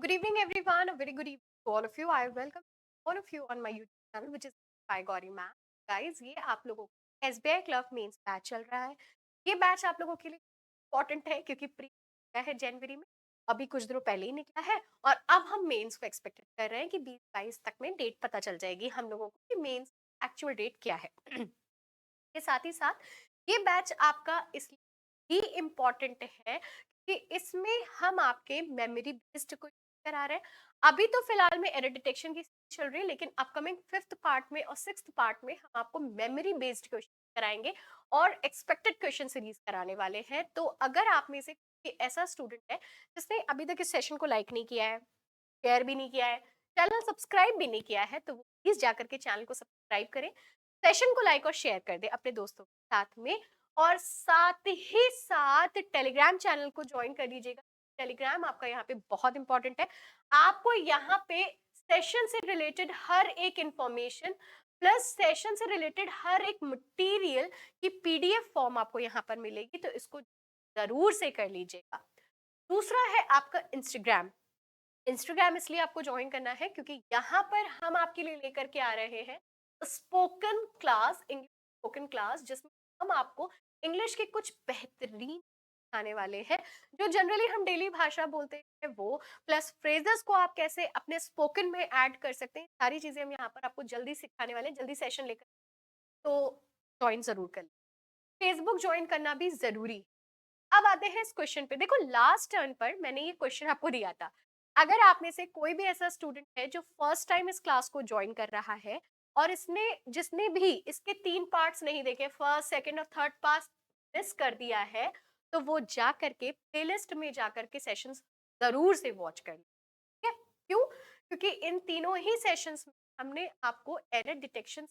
Good evening, everyone. A very good evening to all of you. I welcome all of you on my YouTube channel, which is by Gauri Ma'am. Guys, ये आप लोगों को SBI club mains batch चल रहा है। ये batch आप लोगों के लिए इम्पोर्टेंट है क्योंकि प्री है जनवरी में, अभी कुछ दिनों पहले ही निकला है और अब हम मेंस को एक्सपेक्टेड कर रहे हैं कि 20-22 तक में डेट पता चल जाएगी हम लोगों को कि मेंस एक्चुअल डेट क्या है। के साथ ही साथ ये बैच आपका इसलिए ही इम्पोर्टेंट है कि इसमें हम आपके मेमोरी बेस्ड को करा रहे हैं। अभी तो फिलहाल में एरर डिटेक्शन की चल रही है, लेकिन अपकमिंग 5th पार्ट में और 6th पार्ट में हम आपको मेमोरी बेस्ड क्वेश्चन कराएंगे और एक्सपेक्टेड क्वेश्चन सीरीज कराने वाले हैं। तो अगर आप में से कोई ऐसा स्टूडेंट है जिसने अभी तक इस सेशन को लाइक नहीं किया है, शेयर भी नहीं किया है, चैनल सब्सक्राइब भी नहीं किया है, तो वो प्लीज जाकर के चैनल को सब्सक्राइब करें, सेशन को लाइक और शेयर कर दे अपने दोस्तों के साथ में, और साथ ही साथ टेलीग्राम चैनल को ज्वाइन कर लीजिएगा। टेलीग्राम आपका यहाँ पे बहुत इंपॉर्टेंट है। आपको यहाँ पे सेशन से रिलेटेड हर एक इंफॉर्मेशन प्लस सेशन से रिलेटेड हर एक मटेरियल की पीडीएफ फॉर्म आपको यहाँ पर मिलेगी, तो इसको जरूर से कर लीजिएगा। दूसरा है आपका इंस्टाग्राम। इंस्टाग्राम इसलिए आपको ज्वाइन करना है क्योंकि यहाँ पर हम आपके लिए लेकर के आ रहे हैं spoken class, English spoken class, जिसमें हम आपको इंग्लिश के कुछ बेहतरीन आने वाले हैं जो जनरली हम डेली भाषा बोलते हैं वो, प्लस फ्रेजेस को आप कैसे अपने स्पोकन में ऐड कर सकते हैं, सारी चीजें हम यहाँ पर आपको जल्दी सिखाने वाले हैं, जल्दी सेशन लेकर। तो ज्वाइन जरूर कर, फेसबुक ज्वाइन करना भी जरूरी है। अब आते हैं इस क्वेश्चन पे। देखो लास्ट टर्न पर मैंने ये क्वेश्चन आपको दिया था। अगर आप में से कोई भी ऐसा स्टूडेंट है जो फर्स्ट टाइम इस क्लास को ज्वाइन कर रहा है और इसने जिसने भी इसके 3 पार्ट्स नहीं देखे, फर्स्ट सेकंड और थर्ड पार्ट मिस कर दिया है, तो वो जा करके प्लेलिस्ट में जा करके सेशंस जरूर से वॉच कर ले। ठीक है? क्यों? क्योंकि इन तीनों ही सेशंस में हमने आपको एरर डिटेक्शन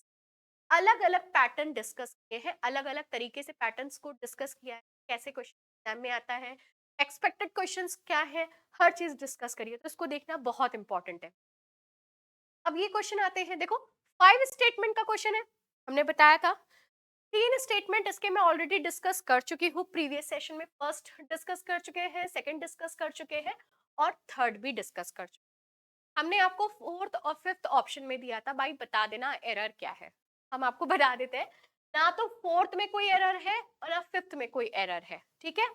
अलग अलग पैटर्न डिस्कस किए हैं, अलग अलग तरीके से पैटर्न्स को डिस्कस किया है, कैसे क्वेश्चन एग्जाम में आता है, एक्सपेक्टेड क्वेश्चंस क्या है, हर चीज डिस्कस करिए, तो इसको देखना बहुत इंपॉर्टेंट है। अब ये क्वेश्चन आते हैं, देखो 5 स्टेटमेंट का क्वेश्चन है। हमने बताया था 3 स्टेटमेंट इसके मैं ऑलरेडी डिस्कस कर चुकी हूँ प्रीवियस सेशन में। फर्स्ट डिस्कस कर चुके हैं, सेकंड डिस्कस कर चुके हैं और थर्ड भी डिस्कस कर चुके हैं। हमने आपको फोर्थ और फिफ्थ ऑप्शन में दिया था, भाई बता देना एरर क्या है। हम आपको बता देते हैं, ना तो फोर्थ में कोई एरर है और ना फिफ्थ में कोई एरर है। ठीक है?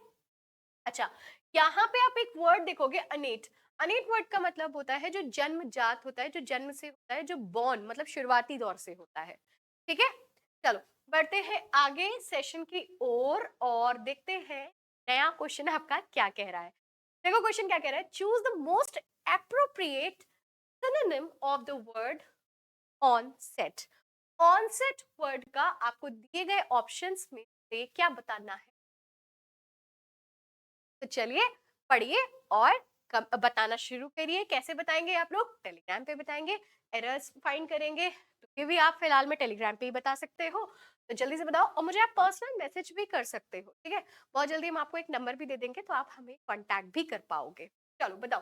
अच्छा, यहाँ पे आप एक वर्ड देखोगे अनेट। अनेट वर्ड का मतलब होता है जो जन्मजात होता है, जो जन्म से होता है, जो बॉर्न मतलब शुरुआती दौर से होता है। ठीक है? चलो बढ़ते हैं आगे सेशन की ओर और देखते हैं नया क्वेश्चन आपका क्या कह रहा है। देखो क्वेश्चन क्या कह रहा है, choose the most appropriate synonym of the word onset. Onset word का आपको दिए गए ऑप्शंस में से क्या बताना है? तो चलिए पढ़िए और बताना शुरू करिए। कैसे बताएंगे आप लोग? टेलीग्राम पे बताएंगे, एरर्स फाइंड करेंगे, तो ये भी आप फिलहाल में टेलीग्राम पे ही बता सकते हो। तो जल्दी से बताओ और मुझे आप पर्सनल मैसेज भी कर सकते हो। ठीक है? बहुत जल्दी हम आपको एक नंबर भी दे देंगे तो आप हमें कांटेक्ट भी कर पाओगे। चलो बताओ,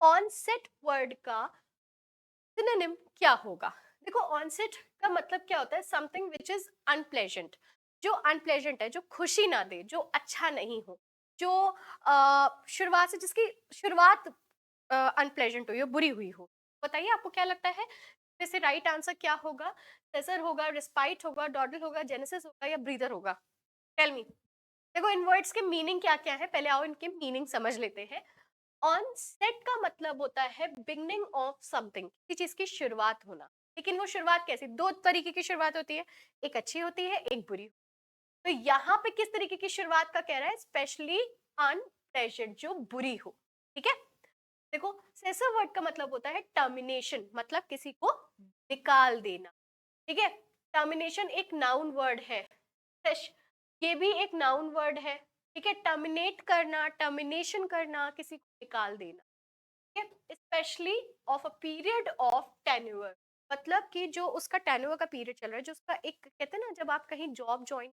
ऑनसेट वर्ड का सिनोनिम क्या होगा? देखो ऑनसेट का मतलब क्या होता है, समथिंग विच इज अनप्लेजेंट। जो अनप्लेजेंट है, जो खुशी ना दे, जो अच्छा नहीं हो, जो शुरुआत से जिसकी शुरुआत अनप्लेजेंट हुई हो, बुरी हुई हो। बताइए आपको क्या लगता है जैसे राइट आंसर क्या होगा? सेसर होगा, रिस्पाइट होगा, डॉडल होगा, जेनेसिस होगा या ब्रीदर होगा? Tell me. देखो इन वर्ड्स के मीनिंग क्या क्या है, पहले आओ इनके मीनिंग समझ लेते हैं। ऑनसेट का मतलब होता है बिगनिंग ऑफ समथिंग, किसी चीज की शुरुआत होना। लेकिन वो शुरुआत कैसी? दो तरीके की शुरुआत होती है, एक अच्छी होती है, एक बुरी। तो यहाँ पे किस तरीके की शुरुआत का कह रहा है? स्पेशली अनप्लेजेंट, जो बुरी हो। ठीक है? देखो सेसर वर्ड का मतलब होता है टर्मिनेशन, मतलब किसी को निकाल देना। ठीक है? टर्मिनेशन एक नाउन वर्ड है, ये भी एक नाउन वर्ड है। ठीक है? टर्मिनेट करना, टर्मिनेशन करना, किसी को निकाल देना। Specially of a period of tenure, मतलब कि जो उसका टेन्योर का पीरियड चल रहा है, जो उसका एक कहते हैं ना, जब आप कहीं जॉब ज्वाइन,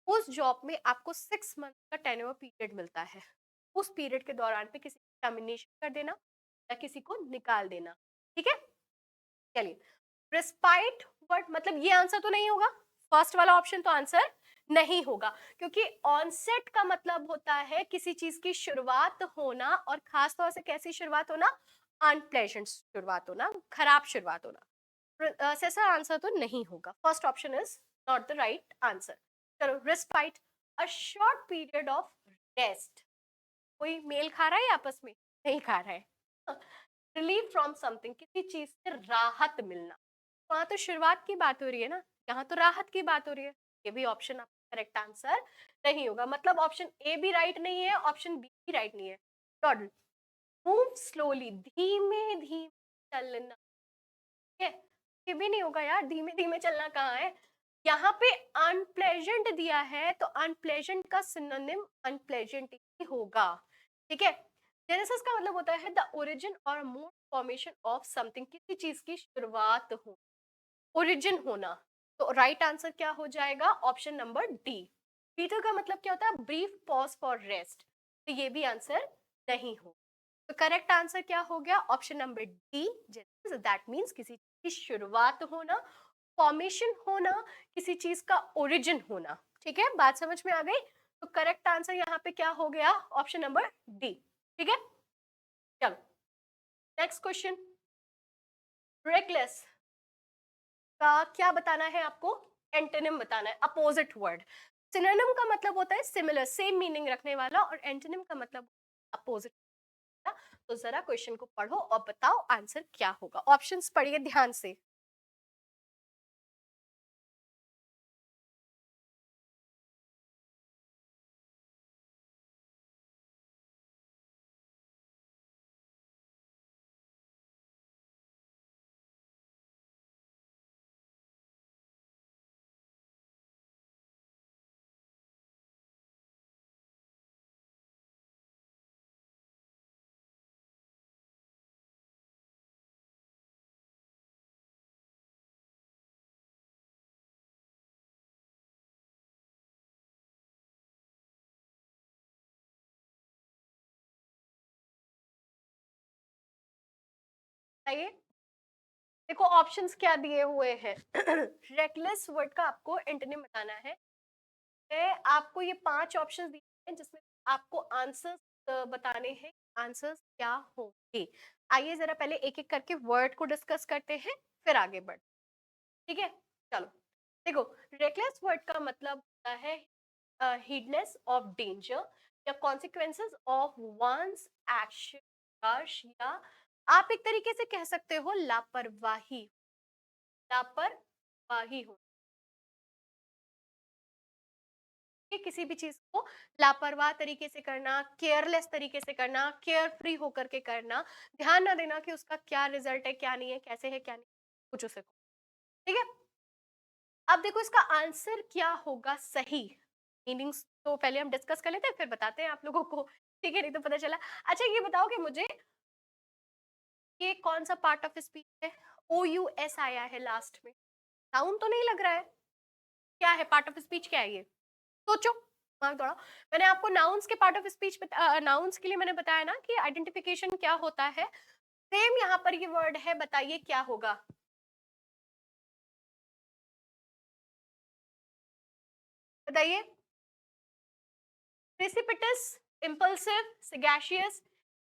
उस जॉब में आपको 6 मंथ का टेन्योर पीरियड मिलता है। उस पीरियड के दौरान पे किसी को टर्मिनेशन कर देना या किसी को निकाल देना। ठीक है? चलिए, रिस्पाइट वर्ड मतलब ये आंसर तो नहीं होगा, फर्स्ट वाला ऑप्शन तो आंसर नहीं होगा, क्योंकि ऑनसेट का मतलब होता है किसी चीज की शुरुआत होना, और खास तौर से कैसी शुरुआत होना, अनप्लेजेंट शुरुआत होना, खराब शुरुआत होना। ऐसा आंसर तो नहीं होगा। First option is not the right answer. चलो, respite, a short period of rest. कोई मेल खा रहा है आपस में? नहीं खा रहा है। रिलीव फ्रॉम समथिंग, किसी चीज से राहत मिलना। वहां तो शुरुआत की बात हो रही है ना, यहाँ तो राहत की बात हो रही है। ये भी ऑप्शन आपका करेक्ट आंसर नहीं होगा। मतलब ऑप्शन ए भी राइट नहीं है, ऑप्शन बी भी राइट नहीं है। टॉडल, मूव स्लोली, धीमे धीमे चलना। ठीक है, ये भी नहीं होगा यार, धीमे धीमे चलना कहाँ है। यहाँ पे अनप्लेजेंट दिया है, तो अनप्लेजेंट का सिनोनिम अनप्लेजेंट ही होगा। ठीक है, जेनेसिस का मतलब होता है द ओरिजिन और मोड फॉर्मेशन ऑफ समथिंग, किसी चीज की शुरुआत हो, ओरिजिन होना। तो राइट आंसर क्या हो जाएगा, ऑप्शन नंबर डी। पीटर का मतलब क्या होता है, ब्रीफ पॉज फॉर रेस्ट, तो ये भी आंसर नहीं हो। तो करेक्ट आंसर क्या हो गया, option number D, that means किसी चीज की शुरुआत होना, फॉर्मेशन होना, किसी चीज का ओरिजिन होना। ठीक है, बात समझ में आ गई। तो करेक्ट आंसर यहाँ पे क्या हो गया, ऑप्शन नंबर डी। ठीक है, चलो नेक्स्ट क्वेश्चन। रेकलेस का क्या बताना है आपको, एंटोनिम बताना है, अपोजिट वर्ड। सिनोनिम का मतलब होता है सिमिलर, सेम मीनिंग रखने वाला, और एंटोनिम का मतलब अपोजिट। तो जरा क्वेश्चन को पढ़ो और बताओ आंसर क्या होगा। ऑप्शंस पढ़िए ध्यान से। बताइए, देखो ऑप्शंस क्या दिए हुए हैं। रेकलेस वर्ड का आपको एंटोनिम बताना है। आपको ये 5 ऑप्शंस दिए हैं, जिसमें आपको आंसर्स बताने हैं, आंसर्स क्या होंगे। आइए जरा पहले एक एक करके वर्ड को डिस्कस करते हैं, फिर आगे बढ़। ठीक है, चलो देखो, रेकलेस वर्ड का मतलब होता है heedless of danger या consequences of one's action, rush, या आप एक तरीके से कह सकते हो लापरवाही, लापरवाही हो कि किसी भी चीज को लापरवाह तरीके से करना, केयरलेस तरीके से करना, केयर फ्री होकर के करना, ध्यान ना देना कि उसका क्या रिजल्ट है, क्या नहीं है, कैसे है क्या नहीं, कुछ उसे। ठीक है, अब देखो इसका आंसर क्या होगा सही। मीनिंग्स तो पहले हम डिस्कस कर लेते हैं, फिर बताते हैं आप लोगों को। ठीक है, नहीं तो पता चला। अच्छा ये बताओ कि मुझे ये कौन सा पार्ट ऑफ स्पीच है, ओ यू एस आया है लास्ट में, नाउन तो नहीं लग रहा है। क्या है पार्ट ऑफ स्पीच, क्या है ये, सोचो, दिमाग दौड़ाओ। मैंने आपको नाउन्स के पार्ट ऑफ स्पीच, नाउन्स के लिए मैंने बताया ना कि आइडेंटिफिकेशन क्या होता है। सेम यहाँ पर ये वर्ड है, बताइए क्या होगा। बताइए, प्रेसिपिटस, इम्पल्सिव, सैगैशियस,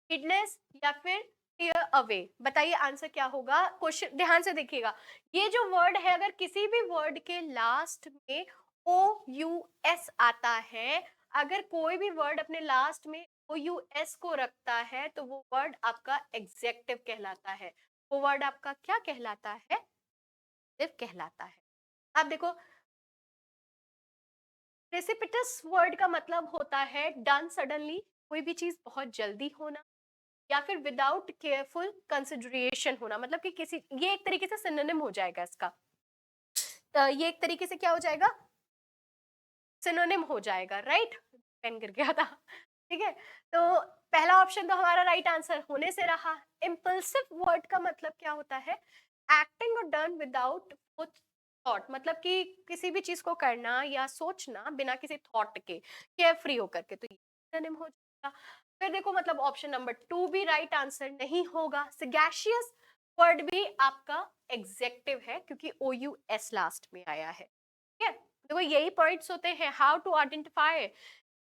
हिडलेस, या फिर टीयर अवे। बताइए आंसर क्या होगा। क्वेश्चन ध्यान से देखिएगा, ये जो वर्ड है, अगर किसी भी वर्ड के लास्ट में ओ यू एस आता है, अगर कोई भी वर्ड अपने लास्ट में ओ यू एस को रखता है, तो वो वर्ड आपका एग्जेक्टिव कहलाता है। वो वर्ड आपका क्या कहलाता है, एडजेक्टिव कहलाता है। अब देखो, प्रेसिपिटस वर्ड का मतलब होता है डन सडनली, कोई भी चीज बहुत जल्दी होना, या फिर विदाउट केयरफुल कंसिडरेशन होना। मतलब कि किसी, ये एक तरीके से सिनोनिम हो जाएगा इसका। ये एक तरीके से क्या हो जाएगा, सिनोनिम हो जाएगा, राइट। पेन गिर गया था। ठीक है, तो पहला ऑप्शन तो हमारा राइट आंसर होने से रहा। इम्पल्सिव वर्ड का मतलब क्या होता है, एक्टिंग और डन विदाउट थॉट, मतलब कि किसी भी चीज को करना या सोचना बिना किसी थॉट के, केयर फ्री होकर के, तो ये सिनोनिम हो जाएगा। फिर देखो, मतलब ऑप्शन नंबर 2 भी राइट आंसर नहीं होगा। सगैशियस वर्ड भी आपका एग्जेक्टिव है, क्योंकि ओ यू एस लास्ट में आया है। ठीक है, देखो यही पॉइंट्स होते हैं, हाउ टू आइडेंटिफाई।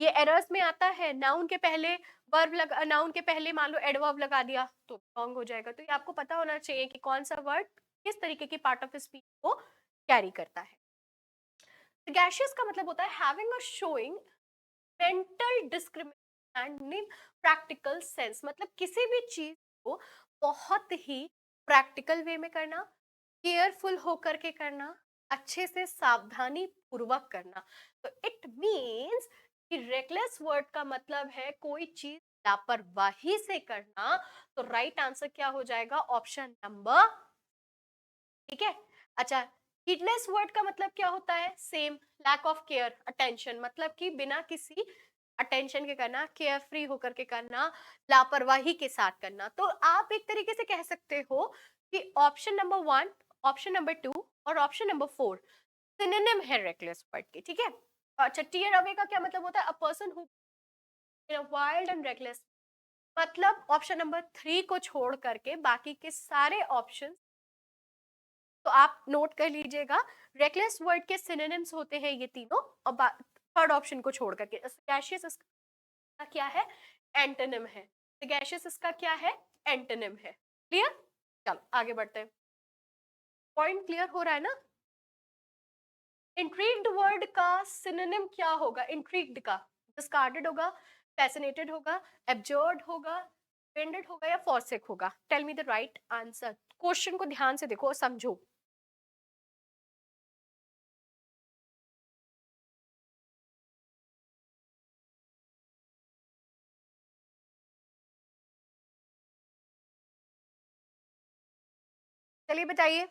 ये एरर्स में आता है, नाउन के पहले वर्ब लगा, नाउन के पहले मान लो एडवर्ब लगा दिया तो रॉन्ग हो जाएगा। तो ये आपको पता होना चाहिए कि कौन सा वर्ड किस तरीके की पार्ट ऑफ स्पीच को कैरी करता है। सगैशियस का मतलब होता है हैविंग और showing mental discrimination and in practical sense, मतलब किसी भी चीज को बहुत ही प्रैक्टिकल वे में करना, केयरफुल होकर के करना, अच्छे से सावधानी पूर्वक करना। तो इट मीन्स कि रेकलेस वर्ड का मतलब है कोई चीज लापरवाही से करना। तो राइट आंसर क्या हो जाएगा, ऑप्शन नंबर, ठीक है। अच्छा, हीडलेस वर्ड का मतलब क्या होता है, same, lack of care attention, मतलब कि बिना किसी अटेंशन के करना, केयर फ्री होकर के करना, लापरवाही के साथ करना। तो आप एक तरीके से कह सकते हो कि ऑप्शन नंबर 1, ऑप्शन नंबर 2 और ऑप्शन नंबर 4 सिनोनिम है रेकलेस वर्ड के, ठीक है। अच्छा, टीयर अवे का क्या मतलब होता है, a person who in a wild and reckless, मतलब ऑप्शन नंबर 3 को छोड़ करके बाकी के सारे ऑप्शन, तो आप नोट कर लीजिएगा, रेकलेस वर्ड के सिनोनिम्स होते हैं ये तीनों, और थर्ड ऑप्शन को छोड़ करके। सगैशियस इसका क्या है, एंटोनिम है। सगैशियस इसका क्या है, एंटोनिम है। क्लियर, चलो आगे बढ़ते हैं। पॉइंट क्लियर हो रहा है ना। इंट्रीग्ड वर्ड का सिनोनिम क्या होगा, इंट्रीग्ड का, डिस्कार्डेड होगा, फैसिनेटेड होगा, एब्जर्ड होगा, ऑफेंडेड होगा या फॉरसेक होगा। Tell me the right answer. Question को ध्यान से देखो और समझो। चलिए बताइए।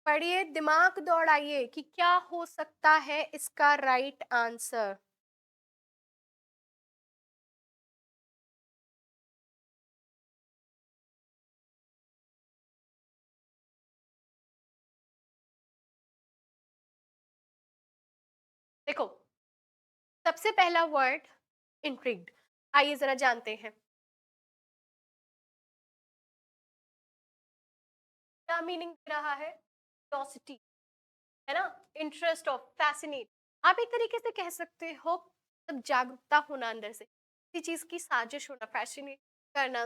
पढ़िए, दिमाग दौड़ाइए कि क्या हो सकता है इसका राइट आंसर। देखो, सबसे पहला वर्ड इंट्रिग्ड, आइए जरा जानते हैं क्या मीनिंग दे रहा है, क्यूरियोसिटी, है ना, इंटरेस्ट ऑफ, फैसिनेट। आप एक तरीके से कह सकते हो तब जागरूकता होना अंदर से, किसी चीज की साजिश होना, फैसिनेट करना,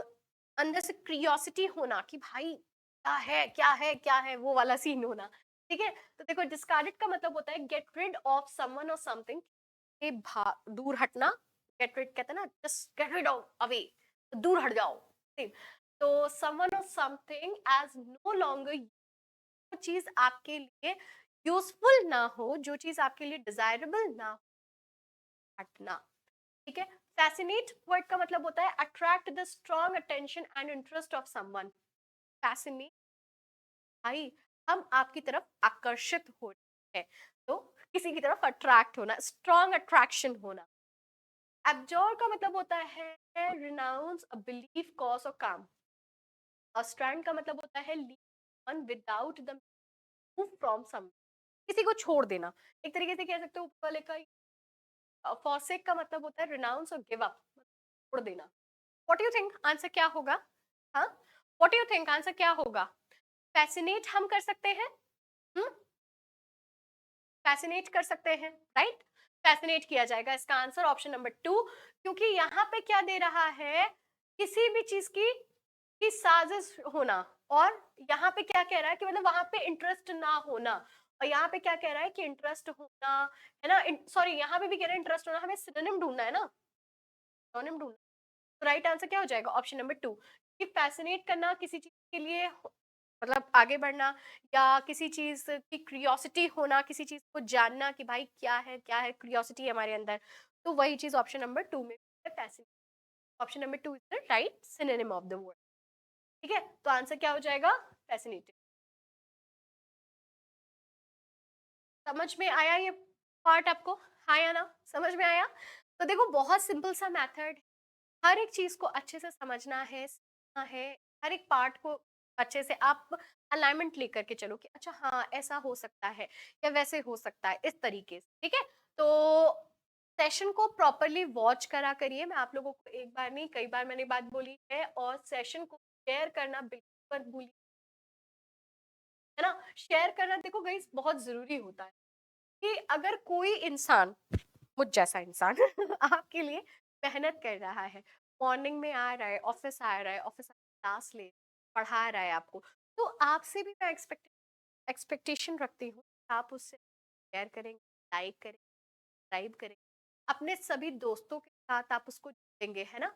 अंदर से क्यूरियोसिटी होना कि भाई क्या है क्या है क्या है, वो वाला सीन होना। ठीक है, तो देखो डिस्कार्डेड का मतलब होता है गेट रिड ऑफ समवन और समथिंग, के दूर हटना। गेट रिड कहते हैं ना, just get rid of, away, दूर हट जाओ। Same. तो समवन और समथिंग एज नो लॉन्गर, जो चीज आपके लिए यूजफुल ना हो, जो चीज आपके लिए डिजायरेबल ना हो, हटना। ठीक है। फैसिनेट वर्ड का मतलब होता है attract the strong attention and interest of someone. Fascinate, भाई हम आपकी तरफ आकर्षित हो रहे हैं, तो किसी की तरफ अट्रैक्ट होना, स्ट्रॉन्ग अट्रैक्शन होना। एब्जॉर का मतलब होता है रिनाउंस अ बिलीफ कॉज और काम। और स्ट्रैंड का मतलब होता है leave one without the move from some, किसी को छोड़ देना। एक तरीके से कह सकते हो ऊपर वाले का। फॉरसेक का मतलब होता है रिनाउंस और गिव अप, छोड़ देना। व्हाट यू थिंक आंसर क्या होगा, हाँ, व्हाट यू थिंक आंसर क्या होगा। फैसिनेट हम कर सकते हैं, हम्म, फैसिनेट कर सकते हैं, राइट। फैसिनेट किया जाएगा, इसका आंसर ऑप्शन नंबर 2, क्योंकि यहाँ पे क्या दे रहा है, किसी भी चीज की साजिश होना। और यहाँ पे क्या कह रहा है कि मतलब वहां पे इंटरेस्ट ना होना, और यहाँ पे क्या कह रहा है कि इंटरेस्ट होना, है ना। सॉरी, यहाँ पे भी कह रहा है इंटरेस्ट होना, हमें सिनोनिम ढूंढना है ना, सिनोनिम ढूंढना। तो राइट आंसर क्या हो जाएगा, ऑप्शन नंबर 2, कि फैसिनेट करना किसी चीज के लिए, मतलब आगे बढ़ना, या किसी चीज की क्यूरियोसिटी होना, किसी चीज को जानना कि भाई क्या है क्या है, क्यूरियोसिटी है हमारे अंदर। तो वही चीज ऑप्शन नंबर 2 में fascinate. Option number 2 is the right synonym of the word. ठीक है, तो आंसर क्या हो जाएगा, फैसिनेटेड। समझ में आया ये पार्ट आपको, हाँ या ना, समझ में आया। तो देखो बहुत सिंपल सा मेथड, हर एक चीज को अच्छे से समझना है, सीखना है, हर एक पार्ट को अच्छे से आप अलाइनमेंट लेकर के चलो कि अच्छा हाँ ऐसा हो सकता है या वैसे हो सकता है, इस तरीके से। ठीक है, तो सेशन को प्रॉपर्ली वॉच करा करिए। मैं आप लोगों को एक बार नहीं कई बार मैंने बात बोली है, और सेशन को शेयर करना बिल्कुल मत भूलिए, है ना? शेयर करना देखो गाइस बहुत ज़रूरी होता है, कि अगर कोई इंसान, मुझ जैसा इंसान आपके लिए मेहनत कर रहा है, मॉर्निंग में आ रहा है, ऑफिस आ रहा है, ऑफिस क्लास ले पढ़ा रहा है आपको, तो आपसे भी मैं एक्सपेक्टेशन रखती हूँ कि आप उससे शेयर करेंगे, लाइक करेंगे, सब्सक्राइब करेंगे, अपने सभी दोस्तों के साथ आप उसको जोड़ेंगे, है ना?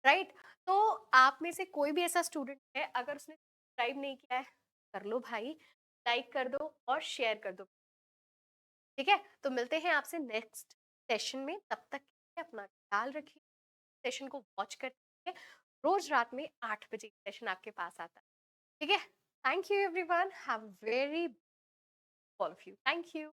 राइट? तो आप में से कोई भी ऐसा स्टूडेंट है, अगर उसने सब्सक्राइब नहीं किया है, कर लो भाई, लाइक कर दो और शेयर कर दो। ठीक है? तो मिलते हैं आपसे नेक्स्ट सेशन में, तब तक के लिए अपना ख्याल रखिए, सेशन को वॉच करते रहिए। रोज रात में 8 बजे सेशन आपके पास आता है। ठीक है? Thank you everyone, have very all of you, thank you.